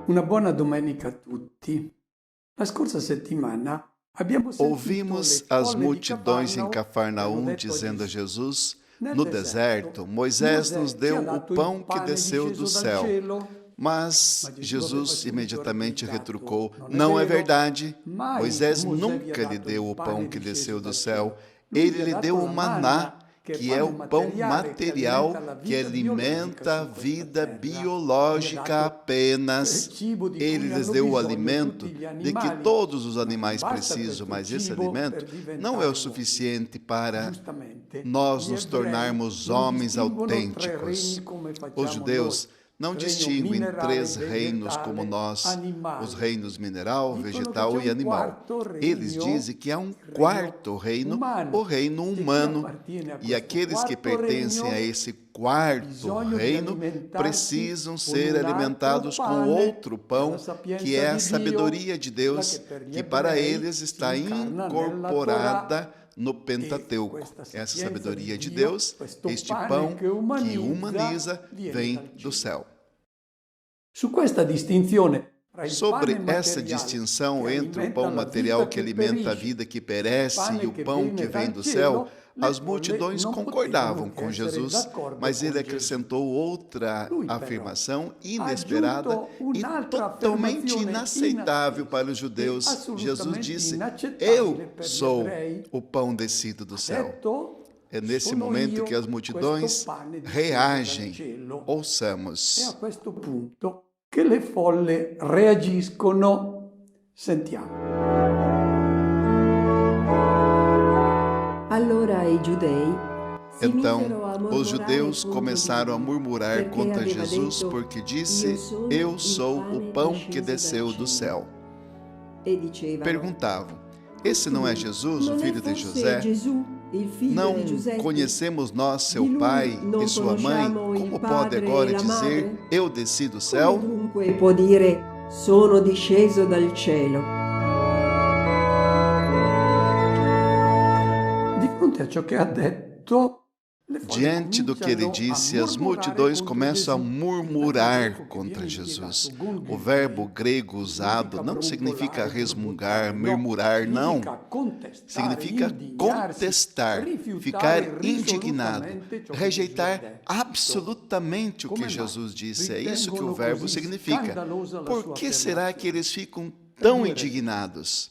Una buona domenica a tutti. La scorsa settimana abbiamo sentito Ouvimos le as folle di multidões em Cafarnaum Cafarnaum hanno detto a dizendo a Gesù: Jesus: Nel No deserto, deserto, Moisés nos Mosè ci deu ha o dato il pão que pane desceu do disceso dal céu. cielo. Mas Ma Gesù aveva Jesus subito imediatamente replicato: retrucou: Non è Não é vero, verdade. mai Moisés Mosè vi ha nunca lhe dato deu il o pão pane que disceso desceu do dal céu. cielo. Lui Ele vi ha lhe dato deu o la maná, manna, che è que é o pane pão materiale che alimenta la material que vita biologica alimenta a su questa vida terra. Vi ha biológica dato apenas. cibo di Ele cui lhes hanno deu o bisogno alimento tutti gli de que animali, todos os ma non animais basta precisam, questo mas esse cibo alimento per não é diventare o uomini. suficiente para Giustamente, nós gli nos ebrei tornarmos non homens distinguono tre autênticos. regni come Os facciamo noi. judeus não Regno distinguem minerale, três reinos como vegetale, nós, os animale. reinos mineral, Dicono che vegetal c'è e un animal. quarto Eles regno, dizem que há um il regno quarto reino, umano. o reino E chi humano. appartiene a E questo aqueles que quarto pertencem a regno esse ha quarto bisogno di reino alimentarsi precisam con ser un altro alimentados com pane, outro che è la pão, que sapienza é a di sabedoria de Dio, quella che Deus, per gli que para ebrei eles si está incarna nella Torah. incorporada no E Pentateuco. questa Essa sapienza di sabedoria de Dio, Deus, questo este pane pão que umaniza, humaniza, viene vem dal do cielo. céu. Su questa distinzione tra il pane Sobre essa materiale distinção che entre o alimenta pão la material vita que che alimenta a perisce vida que e il perece e pane o che pão que viene vem dal do céu, cielo, le as folle multidões non concordavam potevano che com essere Jesus, d'accordo mas ele con Gesù. acrescentou outra Lui però afirmação ha inesperada aggiunto e un'altra totalmente affermazione inaceitável para os inattesa e judeus. Jesus assolutamente disse: inaccettabile Eu per gli sou ebrei. o pão descido do Ha céu. detto: É nesse sono momento que as io questo multidões pane disceso dal reagem. cielo. È a Ouçamos. questo punto che le folle reagiscono. Sentiamo. Allora i giudei si Então, misero a os mormorare judeus contro di começaram a lui, murmurar perché contra aveva Jesus, detto: porque disse: Eu sou o pão que desceu do céu. E dicevano: Perguntavam: Esse não é Jesus, o non è filho de forse José? Gesù, il figlio Não di Giuseppe? conhecemos nós, seu Di lui pai non e sua mãe? conosciamo il Como pode padre agora e la dizer: madre? Eu desci do Come céu? dunque può dire: sono disceso dal cielo? Di fronte a ciò che ha detto, le folle Diante do que ele cominciano a disse, as mormorare multidões contro começam a Gesù. Il verbo murmurar greco che contra viene Jesus. impiegato, O gulgite, verbo grego usado significa não significa brontolare, resmungar, borbottare, murmurar, não. significa contestare, Significa indignarsi, contestar, rifiutare ficar indignado, risolutamente ciò che Gesù ha rejeitar detto. absolutamente o Come que mai Jesus disse. É isso que o ritengono verbo così significa. scandalosa la Por sua que será que affermazione? eles ficam Per tão due ragioni. indignados?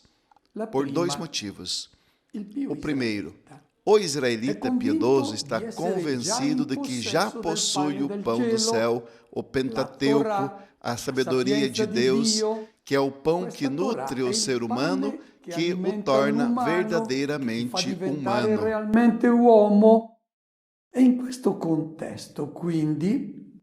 La Por dois prima, motivos. il pio O primeiro, israelita o è israelita convinto piedoso está di essere già convencido in de que já possesso del possui pane o del pão do cielo, céu, o la Pentateuco, Torah, a la sabedoria sapienza de di Deus, Dio. que é o pão que Questa Torah nutre è o il ser humano, pane che que o alimenta torna l'umano, che ti fa verdadeiramente diventare humano. realmente uomo. E in questo contesto, quindi,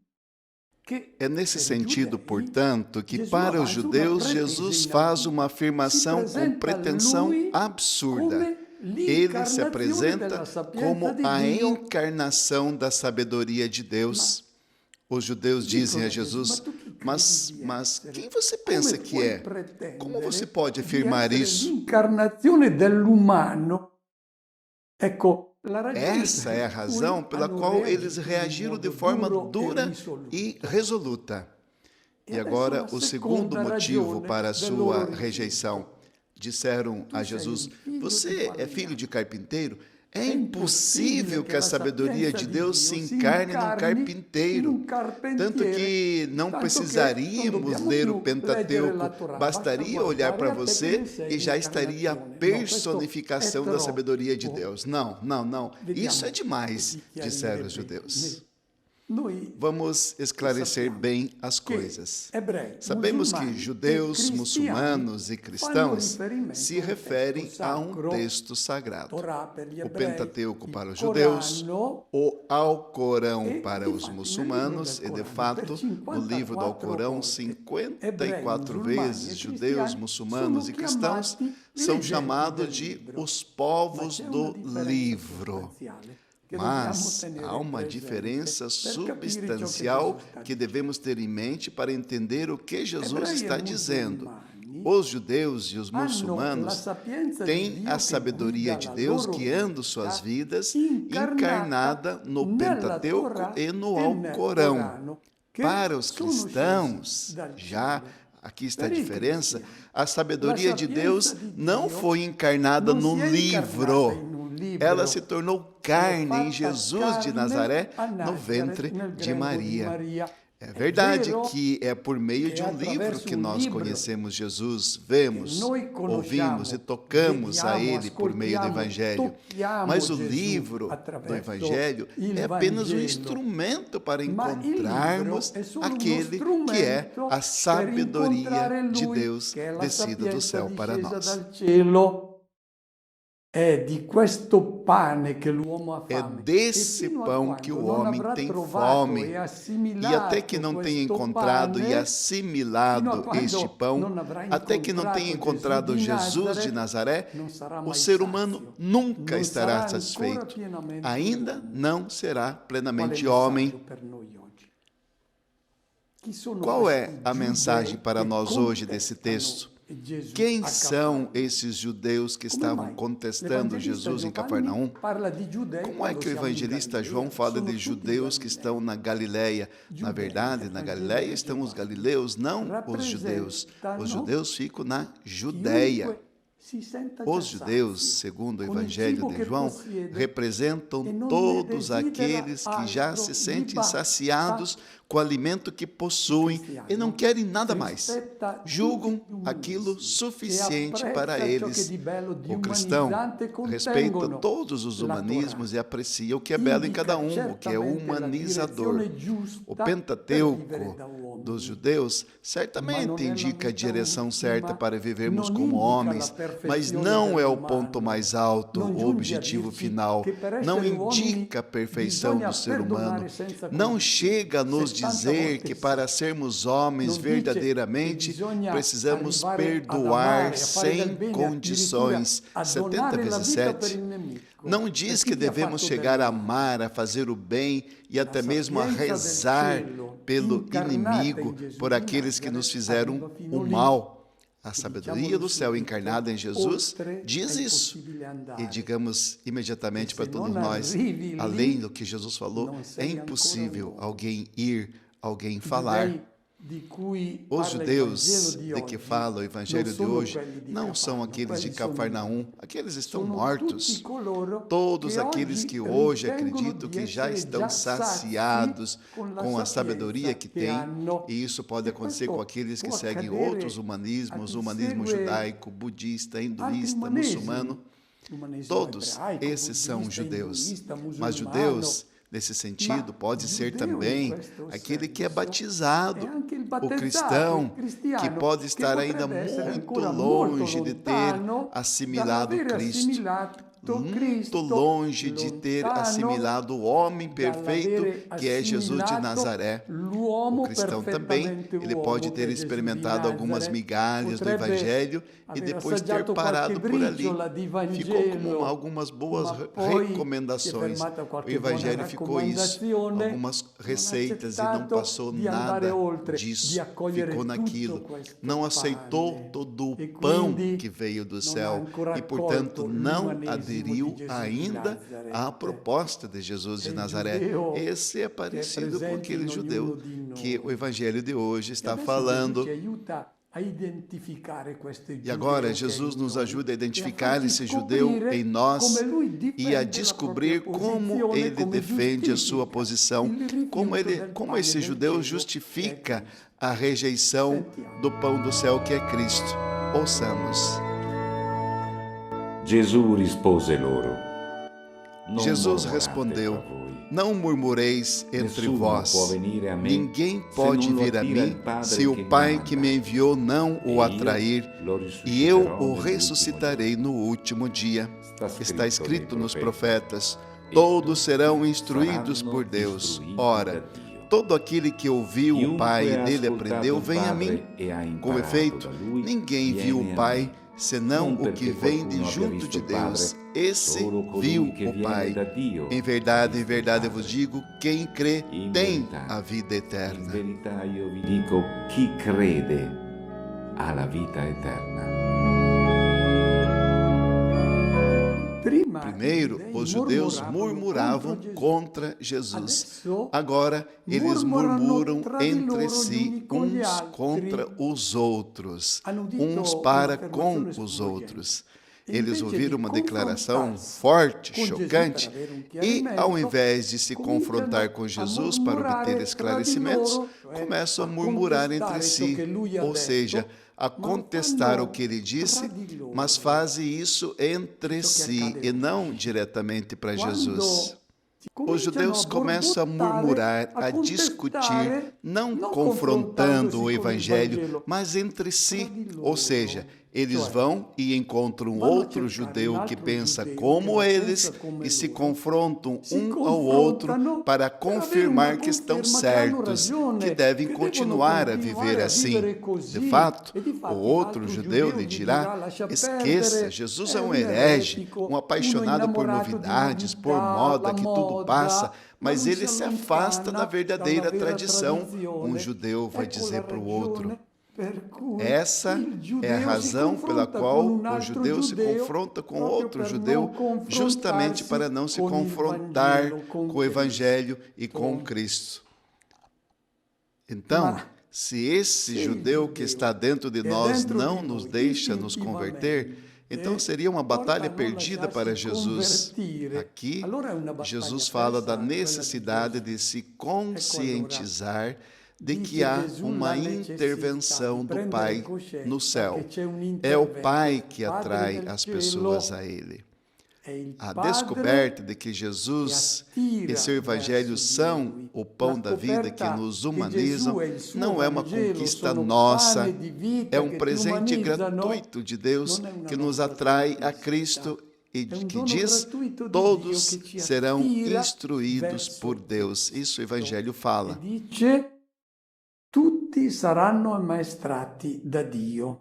che É nesse per i sentido, giudei, portanto, que Gesù para os avanza una judeus pretesa Jesus faz inaudita. uma Si afirmação com presenta pretensão lui absurda. come Ele se l'incarnazione apresenta della sapienza como di a Dio. encarnação da sabedoria de Ma Deus. Os judeus dizem dicono a a Gesù: ma Jesus: tu chi credi mas, di mas essere? quem você Come pensa que puoi é? Como você pretendere pode di afirmar essere isso? l'incarnazione dell'umano? Ecco, la ragione Essa é a per razão cui pela hanno qual eles reagito in un reagiram de modo forma duro e dura risoluto. e resoluta. E E adesso agora, la o segundo seconda motivo ragione para a del loro sua rifiuto. rejeição. Disseram Tu a sei Jesus: il figlio di Você é filho de falegname. carpinteiro? É É impossível impossível que a sabedoria de Deus se Dio encarne num in carpinteiro. un Tanto carpentiere, que não tanto che non precisaríamos dobbiamo ler o più leggere la Pentateuco, Torah, basta bastaria olhar guardare para a te che você ne sei e já estaria a l'incarnazione. No, questo è personificação da sabedoria de troppo. Deus. Não, não, não. Isso é Vediamo demais, di disseram chiarire os judeus. bene. Noi Vamos esclarecer sappiamo bem as che coisas. ebrei, Sabemos que muçulmani e judeus, cristiani muçulmanos e fanno cristãos riferimento se a un referem testo a um sacro, texto sagrado. Torah per gli O ebrei, Pentateuco il para os judeus, Corano, o Alcorão e para os difatti nel libro muçulmanos, del e de Corano, fato, per no livro do 54 Alcorão, volte, 54 ebrei, vezes muçulmani e judeus, cristiani muçulmanos sono e cristãos chiamati são le genti chamados del de libro. os Ma povos c'è una do differenza livro. sostanziale che dobbiamo Mas tenere há uma presente diferença per capire ciò che Gesù substancial sta que dicendo. devemos ter em mente para entender o que Jesus Ebrei e está dizendo. muçulmani Os judeus e os hanno la muçulmanos sapienza di têm Dio a che sabedoria guida de la Deus loro guiando suas vita, vidas incarnata encarnada no nella Pentateuco Torah e no e nel Alcorão. Corano, Para os cristãos, já aqui está a diferença, a sabedoria de Deus não foi encarnada num livro. Ela se tornou carne em Jesus de Nazaré, no ventre de Maria. É verdade que é por meio de um livro que nós conhecemos Jesus, vemos, ouvimos e tocamos a Ele por meio do Evangelho. Mas o livro do Evangelho é apenas um instrumento para encontrarmos aquele que é a sabedoria de Deus descida do céu para nós. É de questo pane que l'uomo ha É fame. desse pão que o homem tem fome. E até que não tenha encontrado e assimilado este pão, até que não tenha encontrado Jesus de Nazaré, o ser humano nunca estará satisfeito. Ainda não será plenamente homem. Qual é a mensagem para nós hoje desse texto? Quem são esses judeus que estavam contestando Jesus em Cafarnaum? Como é que o evangelista João fala de judeus que estão na Galileia? Na verdade, na Galileia estão os galileus, não os judeus. Os judeus ficam na Judéia. Os judeus, segundo o Evangelho de João, representam todos aqueles que já se sentem saciados com o alimento que possuem e não querem nada mais. Julgam aquilo suficiente para eles. O cristão respeita todos os humanismos e aprecia o que é belo em cada um, o que é humanizador. O Pentateuco dos judeus certamente indica a direção certa para vivermos como homens, mas não é o ponto mais alto, o objetivo final. Não indica a perfeição do ser humano. Não chega a nos dizer que para sermos homens verdadeiramente precisamos perdoar sem condições. 70 vezes 7. Não diz que devemos chegar a amar, a fazer o bem e até mesmo a rezar pelo inimigo, por aqueles que nos fizeram o mal. A sabedoria do céu encarnada em Jesus diz isso. E digamos imediatamente para todos nós, além do que Jesus falou, é impossível alguém ir, alguém falar. Os judeus de que fala o Evangelho de hoje não são aqueles de Cafarnaum, aqueles estão mortos. Todos aqueles que hoje acreditam que já estão saciados com a sabedoria que têm, e isso pode acontecer com aqueles que seguem outros humanismos, o humanismo judaico, budista, hinduísta, muçulmano. Todos esses são judeus, mas judeus nesse sentido, pode ser também aquele que é batizado, o cristão, que pode estar ainda muito longe de ter assimilado Cristo, muito longe de ter assimilado o homem perfeito que é Jesus de Nazaré. O cristão também, ele pode ter experimentado algumas migalhas do Evangelho e depois ter parado por ali. Ficou como algumas boas recomendações. O Evangelho ficou isso, algumas receitas e não passou nada disso. Ficou naquilo. Não aceitou todo o pão que veio do céu e, portanto, não aderiu ainda à proposta de Jesus de Nazaré. Esse é parecido com aquele judeu que o Evangelho de hoje está falando. E agora Jesus nos ajuda a identificar esse judeu em nós e a descobrir como ele defende a sua posição, como esse judeu justifica a rejeição do pão do céu que é Cristo. Ouçamos. Jesus respondeu: não murmureis entre vós. Ninguém pode vir a mim se o Pai que me enviou não o atrair, e eu o ressuscitarei no último dia. Está escrito nos profetas: todos serão instruídos por Deus. Ora, todo aquele que ouviu o Pai e dele aprendeu, vem a mim. Com efeito, ninguém viu o Pai, senão o que vem de junto de Deus. Esse viu o Pai. Em verdade eu vos digo, quem crê tem a vida eterna. In verità io vi dico, chi crede ha la vita eterna. Primeiro, os judeus murmuravam contra Jesus. Agora, eles murmuram entre si, uns contra os outros, uns para com os outros. Eles ouviram uma declaração forte, chocante, e ao invés de se confrontar com Jesus para obter esclarecimentos, começam a murmurar entre si, ou seja, a contestar o que ele disse, mas fazem isso entre si e não diretamente para Jesus. Os judeus começam a murmurar, a discutir, não confrontando o Evangelho, mas entre si, ou seja, eles vão e encontram outro judeu que pensa como eles e se confrontam um ao outro para confirmar que estão certos, que devem continuar a viver assim. De fato, o outro judeu lhe dirá: esqueça, Jesus é um herege, um apaixonado por novidades, por moda, que tudo passa, mas ele se afasta da verdadeira tradição. Um judeu vai dizer para o outro. Essa é a razão pela qual o judeu se confronta com outro judeu, justamente para não se confrontar com o Evangelho e com Cristo. Então, se esse judeu que está dentro de nós não nos deixa nos converter, então seria uma batalha perdida para Jesus. Aqui, Jesus fala da necessidade de se conscientizar de que há uma intervenção do Pai no céu. É o Pai que atrai as pessoas a Ele. A descoberta de que Jesus e seu Evangelho são o pão da vida que nos humanizam não é uma conquista nossa, é um presente gratuito de Deus que nos atrai a Cristo e que diz: todos serão instruídos por Deus. Isso o Evangelho fala. Tutti saranno ammaestrati da Dio.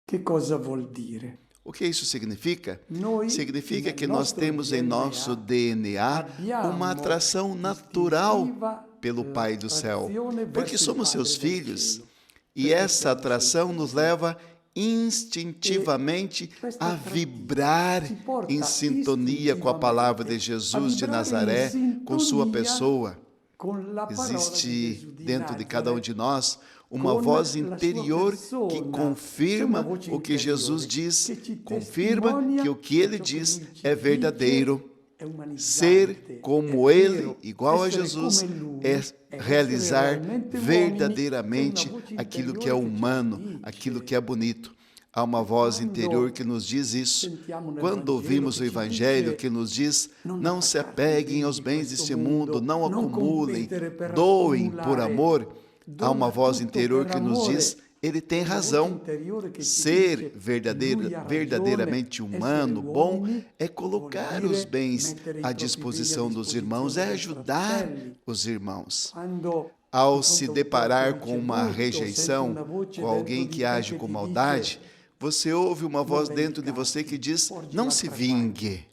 Que cosa vuol dire? O que isso significa? Significa que nós temos em nosso DNA uma atração natural pelo Pai do céu, porque somos seus filhos, e essa atração nos leva instintivamente a vibrar em sintonia com a palavra de Jesus de Nazaré, com sua pessoa. Existe dentro de cada um de nós uma voz interior que confirma o que Jesus diz, confirma que o que ele diz é verdadeiro. Ser como ele, igual a Jesus, é realizar verdadeiramente aquilo que é humano, aquilo que é bonito. Há uma voz interior que nos diz isso. Quando ouvimos o Evangelho que nos diz: não se apeguem aos bens deste mundo, não acumulem, doem por amor, há uma voz interior que nos diz: ele tem razão. Ser verdadeiramente humano, bom, é colocar os bens à disposição dos irmãos, é ajudar os irmãos. Ao se deparar com uma rejeição, com alguém que age com maldade, você ouve uma voz dentro de você que diz: não se vingue.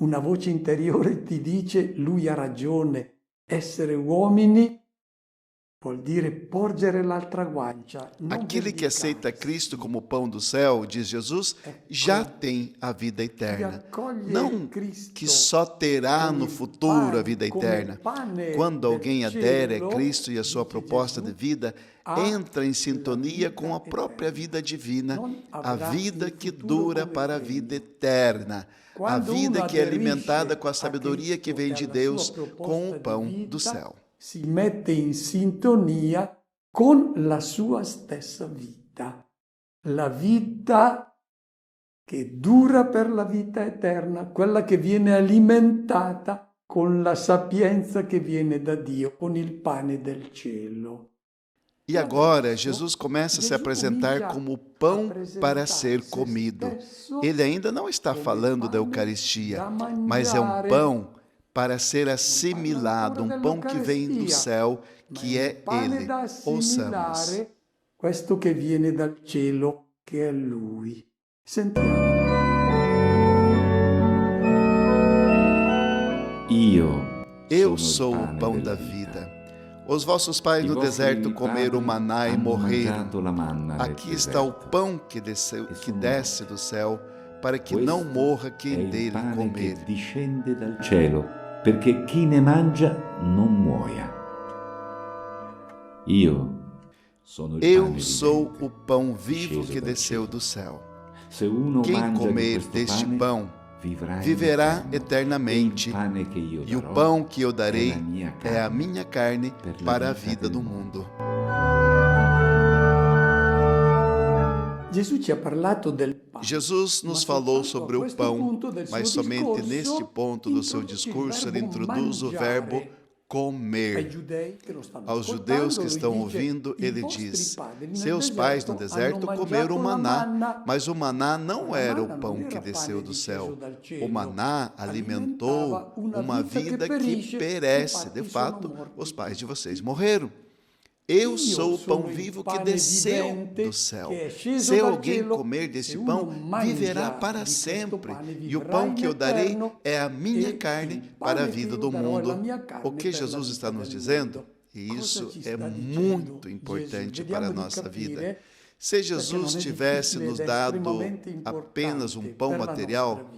Una voce interiore ti dice: lui ha ragione. Essere uomini vuol dire porgere l'altra guancia. Aquele que aceita Cristo como pão do céu, diz Jesus, já tem a vida eterna. Não que só terá no futuro a vida eterna. Quando alguém adere a Cristo e a sua proposta de vida, entra em sintonia com a própria vida divina, a vida que dura para a vida eterna, a vida que é alimentada com a sabedoria que vem de Deus, com o pão do céu. Si mette in sintonia con la sua stessa vita, la vita che dura per la vita eterna, quella che viene alimentata con la sapienza che viene da Dio, con il pane del cielo. E agora, Jesus começa a se apresentar como pão para ser comido. Ele ainda não está falando da Eucaristia, mas é um pão para ser assimilado, um pão que vem do céu, que é Ele. Ouçamos. Questo che viene dal cielo, che è Lui. Sentiamo. Eu sou o pão da vida. Os vossos pais no deserto comeram maná e morreram. Aqui está o pão que desce do céu para que não Questo morra è quem il dele pane comer. che discende dal cielo, perché chi ne mangia non muoia. Io sono il pane Eu sou vivente, o pão vivo sceso que dal desceu cielo. do céu. Se uno Quem mangia di comer questo deste pane, pão vivrà in viverá eterno. eternamente, E il pane che io e o darò pão que eu darei è la mia é a carne minha carne per la para a vita vida del do mondo. mundo. Gesù ci ha parlato del pane. Jesus nos falou sobre o pão, mas somente neste ponto do seu discurso ele introduz o verbo comer. Aos judeus que estão ouvindo, ele diz: seus pais no deserto comeram o maná, mas o maná não era o pão que desceu do céu. O maná alimentou uma vida que perece. De fato, os pais de vocês morreram. Eu sou o pão vivo que desceu do céu. Se alguém comer desse pão, viverá para sempre. E o pão que eu darei é a minha carne para a vida do mundo. O que Jesus está nos dizendo? E isso é muito importante para a nossa vida. Se Jesus tivesse nos dado apenas um pão material,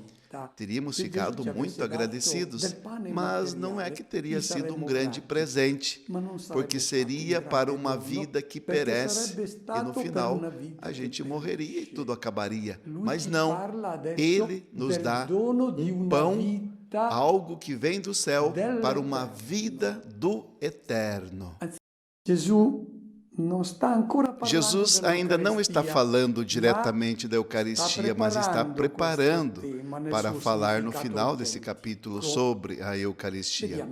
teríamos ficado muito agradecidos, mas não é que teria sido um grande presente, porque seria para uma vida que perece e no final a gente morreria e tudo acabaria. Mas não, Ele nos dá um pão, algo que vem do céu para uma vida do eterno. Jesus ainda não está falando diretamente da Eucaristia, mas está preparando para falar no final desse capítulo sobre a Eucaristia.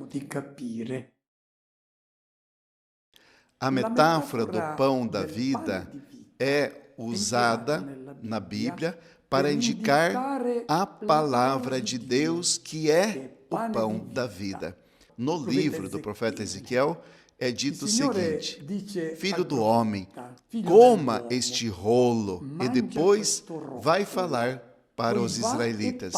A metáfora do pão da vida é usada na Bíblia para indicar a palavra de Deus, que é o pão da vida. No livro do profeta Ezequiel, é dito o seguinte: filho do homem, coma este rolo e depois vai falar para os israelitas.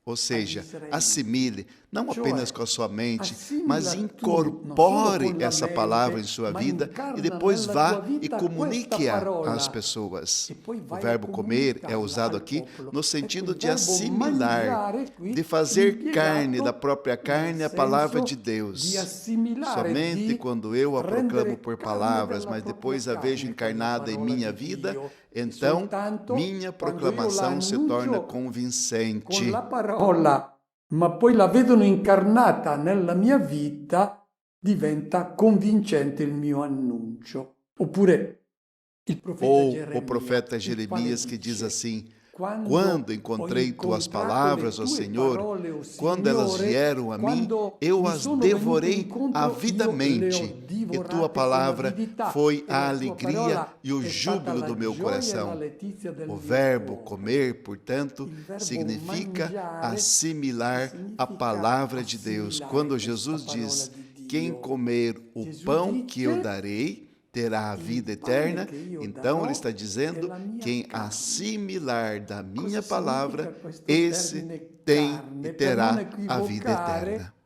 Ou seja, assimile, não apenas com a sua mente, mas incorpore essa palavra em sua vida e depois vá e comunique-a às pessoas. O verbo comer é usado aqui no sentido de assimilar, de fazer carne da própria carne a palavra de Deus. Somente quando eu a proclamo por palavras, mas depois a vejo encarnada em minha vida, então minha proclamação se torna convincente. Ma poi la vedono incarnata nella mia vita, diventa convincente il mio annuncio. Oppure o profeta Jeremias que diz assim: quando encontrei tuas palavras, ó Senhor, quando elas vieram a mim, eu as devorei avidamente, e tua palavra foi a alegria e o júbilo do meu coração. O verbo comer, portanto, significa assimilar a palavra de Deus. Quando Jesus diz: quem comer o pão que eu darei, terá a vida eterna, então ele está dizendo: quem assimilar da minha palavra, esse tem e terá a vida eterna.